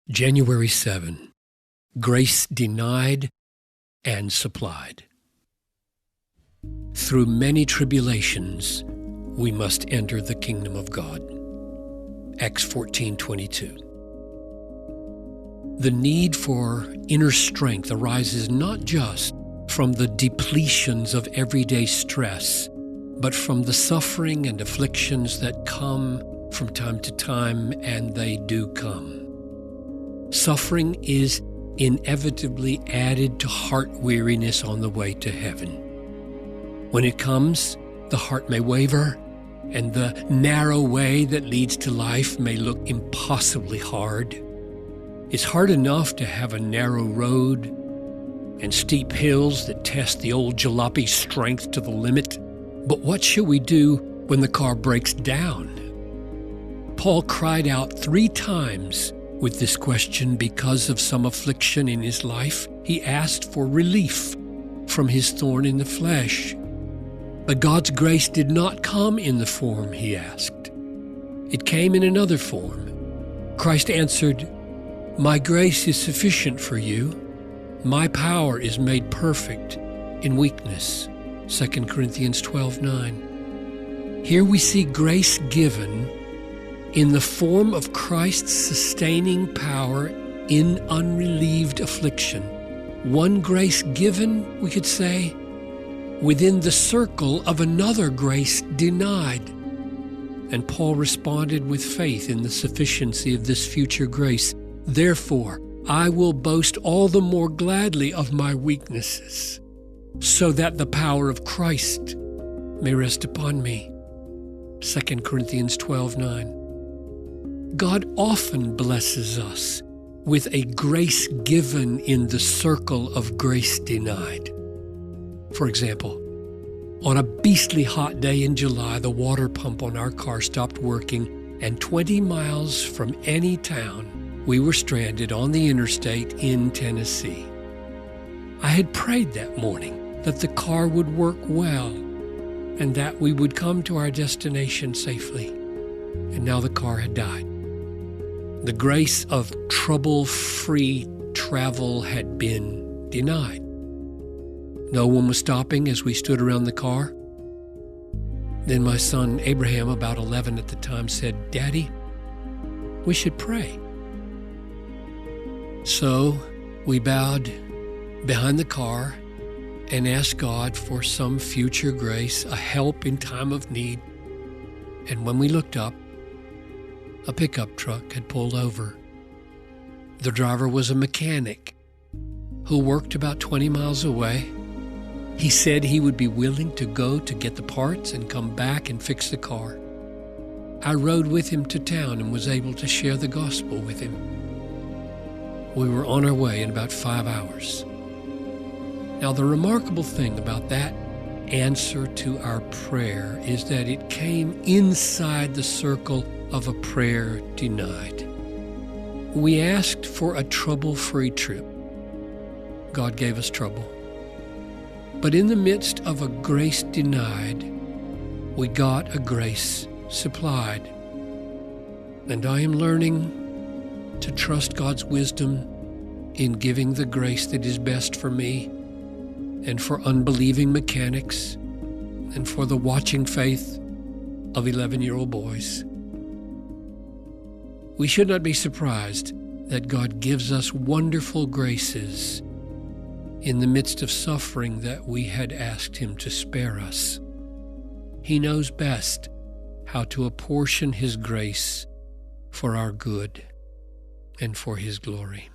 January 7, Grace Denied and Supplied. Through many tribulations, we must enter the kingdom of God. Acts 14:22. The need for inner strength arises not just from the depletions of everyday stress, but from the suffering and afflictions that come from time to time, and they do come. Suffering is inevitably added to heart weariness on the way to heaven. When it comes, the heart may waver, and the narrow way that leads to life may look impossibly hard. It's hard enough to have a narrow road and steep hills that test the old jalopy's strength to the limit. But what shall we do when the car breaks down? Paul cried out 3 times with this question because of some affliction in his life. He asked for relief from his thorn in the flesh. But God's grace did not come in the form he asked. It came in another form. Christ answered, "My grace is sufficient for you. My power is made perfect in weakness." 2 Corinthians 12:9. Here we see grace given in the form of Christ's sustaining power in unrelieved affliction. One grace given, we could say, within the circle of another grace denied. And Paul responded with faith in the sufficiency of this future grace. "Therefore, I will boast all the more gladly of my weaknesses, so that the power of Christ may rest upon me." 2 Corinthians 12:9. God often blesses us with a grace given in the circle of grace denied. For example, on a beastly hot day in July, the water pump on our car stopped working, and 20 miles from any town, we were stranded on the interstate in Tennessee. I had prayed that morning that the car would work well and that we would come to our destination safely. And now the car had died. The grace of trouble-free travel had been denied. No one was stopping as we stood around the car. Then my son Abraham, about 11 at the time, said, "Daddy, we should pray." So we bowed behind the car and asked God for some future grace, a help in time of need. And when we looked up, a pickup truck had pulled over. The driver was a mechanic who worked about 20 miles away. He said he would be willing to go to get the parts and come back and fix the car. I rode with him to town and was able to share the gospel with him. We were on our way in about 5 hours. Now, the remarkable thing about that answer to our prayer is that it came inside the circle of a prayer denied. We asked for a trouble-free trip. God gave us trouble. But in the midst of a grace denied, we got a grace supplied. And I am learning to trust God's wisdom in giving the grace that is best for me and for unbelieving mechanics and for the watching faith of 11-year-old boys. We should not be surprised that God gives us wonderful graces in the midst of suffering that we had asked Him to spare us. He knows best how to apportion His grace for our good and for His glory.